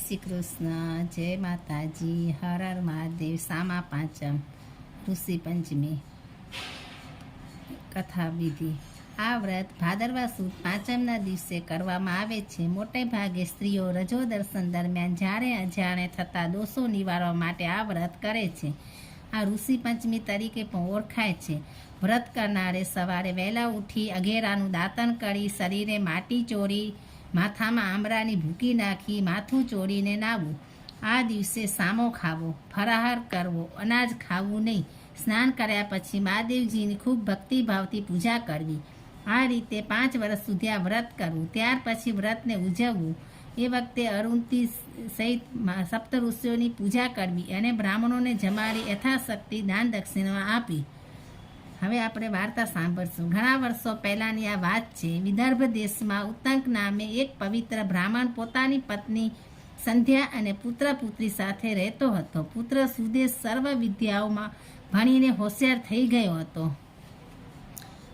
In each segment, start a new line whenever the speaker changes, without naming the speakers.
શ્રી કૃષ્ણ, જય માતાજી, હર હર મહાદેવ. સામા પાંચમ, ઋષિ પંચમી કથા વિધિ. આ વ્રત ભાદરવા સુદ પાંચમના દિવસે કરવામાં આવે છે. મોટે ભાગે સ્ત્રીઓ રજો દર્શન દરમિયાન જાણે અજાણે થતા દોષો નિવારવા માટે આ વ્રત કરે છે. આ ઋષિ પંચમી તરીકે પણ ઓળખાય છે. વ્રત કરનારે સવારે વહેલા ઉઠી અઘેરાનું દાંતણ કરી શરીરે માટી ચોરી માથામાં આંબળાની ભૂકી નાખી માથું ચોરીને નાહવું. આ દિવસે સામો ખાવો, ફરાહાર કરવો, અનાજ ખાવું નહીં. સ્નાન કર્યા પછી મહાદેવજીની ખૂબ ભક્તિભાવથી પૂજા કરવી. આ રીતે 5 વર્ષ સુધી આ વ્રત કરવું. ત્યાર પછી વ્રતને ઉજવવું. એ વખતે અરુંધતી સહિત સપ્તઋષિઓની પૂજા કરવી અને બ્રાહ્મણોને જમાડી યથાશક્તિ દાન દક્ષિણા આપી. હવે આપણે વાર્તા સાંભળશું. ઘણા વર્ષો પહેલાંની આ વાત છે. વિદર્ભ દેશમાં ઉત્તંક નામે એક પવિત્ર બ્રાહ્મણ પોતાની પત્ની સંધ્યા અને પુત્ર પુત્રી સાથે રહેતો હતો. પુત્ર સુદેશ સર્વ વિદ્યાઓમાં ભણીને હોશિયાર થઈ ગયો હતો.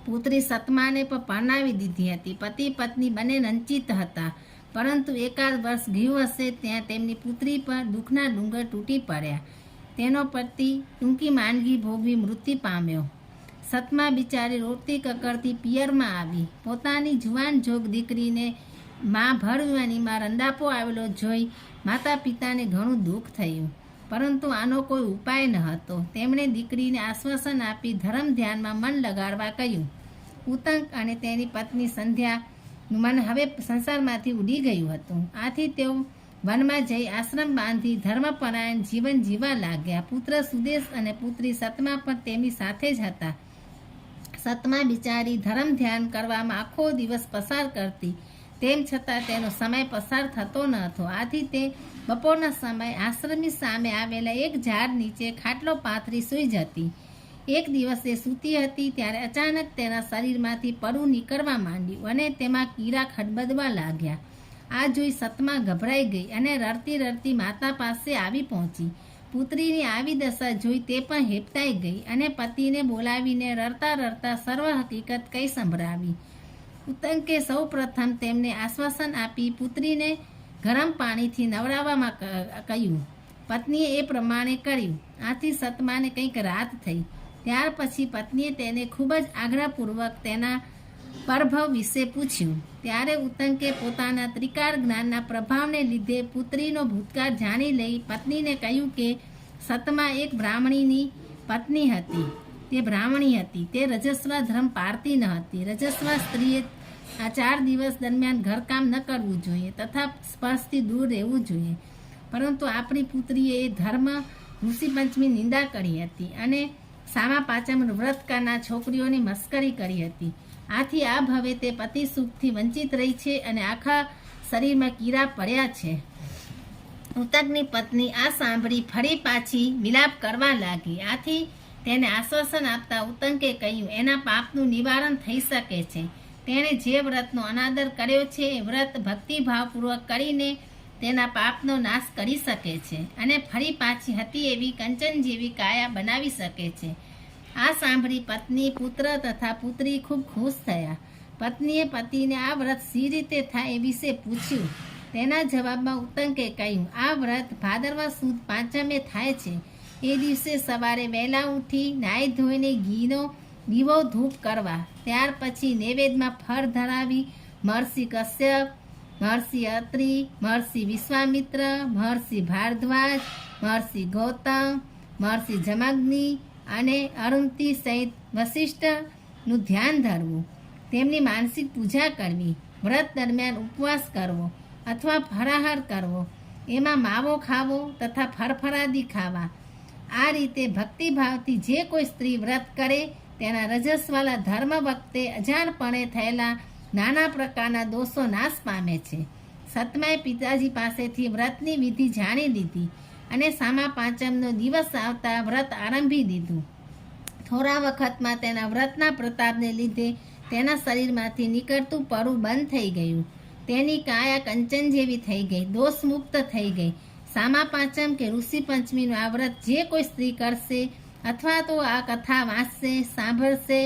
પુત્રી સતમાને પણ પરણાવી દીધી હતી. પતિ પત્ની બંને રંચિત હતા. પરંતુ એકાદ વર્ષ ગયું હશે ત્યાં તેમની પુત્રી પર દુઃખના ડુંગર તૂટી પડ્યા. તેનો પતિ ટૂંકી માંદગી ભોગવી મૃત્યુ પામ્યો. સતમા બિચારી રોતી કકડતી પિયરમાં આવી. પોતાની જુવાન જોગ દીકરીને માં ભરવાનીમાં રંડાપો આવેલો જોઈ માતા પિતાને ઘણું દુઃખ થયું. પરંતુ આનો કોઈ ઉપાય ન હતો. તેમણે દીકરીને આશ્વાસન આપી ધર્મ ધ્યાનમાં મન લગાડવા કહ્યું. ઉત્તંક અને તેની પત્ની સંધ્યાનું મન હવે સંસારમાંથી ઉડી ગયું હતું. આથી તેઓ વનમાં જઈ આશ્રમ બાંધી ધર્મપરાયણ જીવન જીવવા લાગ્યા. પુત્ર સુદેશ અને પુત્રી સતમા પણ તેમની સાથે જ હતા. સતમા બિચારી ધર્મ ધ્યાન કરવામાં આખો દિવસ પસાર કરતી. તેમ છતાં તેનો સમય પસાર થતો ન હતો. આથી તે બપોરના સમયે આશ્રમની સામે આવેલા એક ઝાડ નીચે ખાટલો પાથરી સૂઈ જતી. એક દિવસે સૂતી હતી ત્યારે અચાનક તેના શરીરમાંથી પડું નીકળવા માંડ્યું અને તેમાં કીડા ખડબડવા લાગ્યા. આ જોઈ સતમા ગભરાઈ ગઈ અને રડતી રડતી માતા પાસે આવી પહોંચી. પુત્રીની આવી દશા જોઈ તે પણ હેપતાઈ ગઈ અને પતિને બોલાવીને રડતા રડતા સર્વ હકીકત કહી સંભળાવી. ઉત્તંકે સૌ પ્રથમ તેમને આશ્વાસન આપી પુત્રીને ગરમ પાણીથી નવડાવવામાં કહ્યું. પત્નીએ એ પ્રમાણે કર્યું. આથી સતમાને કંઈક રાહત થઈ. ત્યાર પછી પત્નીએ તેને ખૂબ જ આગ્રહપૂર્વક તેના પરભવ વિશે પૂછ્યું. ત્યારે ઉત્તંકે પોતાના ત્રિકાળ જ્ઞાનના પ્રભાવને લીધે પુત્રીનો ભૂતકાળ જાણી લઈ પત્નીને કહ્યું કે સતમા એક બ્રાહ્મણીની પત્ની હતી. તે બ્રાહ્મણી હતી. તે રજસ્વા ધર્મ પાળતી ન હતી. રજસ્વા સ્ત્રીએ આ 4 દિવસ દરમિયાન ઘરકામ ન કરવું જોઈએ તથા સ્પર્શથી દૂર રહેવું જોઈએ. પરંતુ આપણી પુત્રીએ એ ધર્મ ઋષિ પંચમી નિંદા કરી હતી અને સામા પાંચમ વ્રત કરનાર છોકરીઓની મસ્કરી કરી હતી. આથી આ ભવે તે પતિ સુખથી વંચિત રહી છે અને આખા શરીરમાં કીડા પડ્યા છે. ઉત્તંકની પત્ની આ સાંભળી ફરી પાછી વિલાપ કરવા લાગી. આથી તેને આશ્વાસન આપતા ઉત્તંકે કહ્યું એના પાપનું નિવારણ થઈ શકે છે. તેણે જે વ્રતનો અનાદર કર્યો છે એ વ્રત ભક્તિભાવપૂર્વક કરીને તેના પાપનો નાશ કરી શકે છે અને ફરી પાછી હતી એવી કંચન જેવી કાયા બનાવી શકે છે. આ સાંભળી પત્ની, પુત્ર તથા પુત્રી ખૂબ ખુશ થયા. પત્નીએ પતિને આ વ્રત સી રીતે થાય એ વિશે પૂછ્યું. તેના જવાબમાં ઉત્તંકે કહ્યું આ વ્રત ભાદરવા સુદ પાંચમે થાય છે. એ દિવસે સવારે વહેલા ઉઠી નાહી ધોઈને ઘીનો દીવો ધૂપ કરવા. ત્યાર પછી નૈવેદ્યમાં ફળ ધરાવી મહર્ષિ કશ્યપ, મહર્ષિ અત્રિ, મહર્ષિ વિશ્વામિત્ર, મહર્ષિ ભારદ્વાજ, મહર્ષિ ગૌતમ, મહર્ષિ જમગ્નિ અને અરુંધતી સહિત વશિષ્ઠનું ધ્યાન ધરવું. તેમની માનસિક પૂજા કરવી. વ્રત દરમિયાન ઉપવાસ કરવો અથવા ફરાહાર કરવો. એમાં માવો ખાવો તથા ફરફરાદી ખાવા. આ રીતે ભક્તિભાવથી જે કોઈ સ્ત્રી વ્રત કરે તેના રજસ્વાલા ધર્મ વખતે અજાણપણે થયેલા નાના પ્રકારના દોષો નાશ પામે છે. સતમાએ પિતાજી પાસેથી વ્રતની વિધિ જાણી લીધી અને સામા પાંચમનો દિવસ આવતા વ્રત આરંભી દીધું. થોડા વખતમાં તેના વ્રતના પ્રતાપને લીધે તેના શરીરમાંથી નીકળતું પડું બંધ થઈ ગયું. તેની કાયા કંચન જેવી થઈ ગઈ, દોષમુક્ત થઈ ગઈ. સામા પાંચમ કે ઋષિ પંચમીનું આ વ્રત જે કોઈ સ્ત્રી કરશે અથવા તો આ કથા વાંચશે, સાંભળશે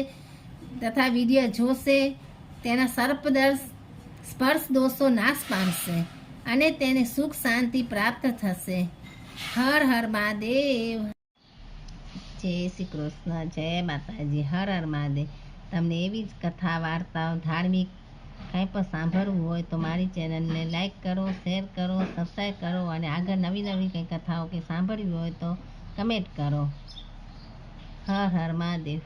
તથા વિડીયો જોશે તેના સર્પદર્શ સ્પર્શ દોષો નાશ પામશે અને તેને સુખ શાંતિ પ્રાપ્ત થશે. હર હર મહાદેવ. જય શ્રી કૃષ્ણ, જય માતાજી, હર હર મહાદેવ. તમને એવી જ કથા વાર્તાઓ ધાર્મિક કાંઈ પણ સાંભળવું હોય તો મારી ચેનલને લાઈક કરો, શેર કરો, સબસ્ક્રાઈબ કરો અને આગળ નવી નવી કંઈ કથાઓ કે સાંભળવી હોય તો કમેન્ટ કરો. હર હર મહાદેવ.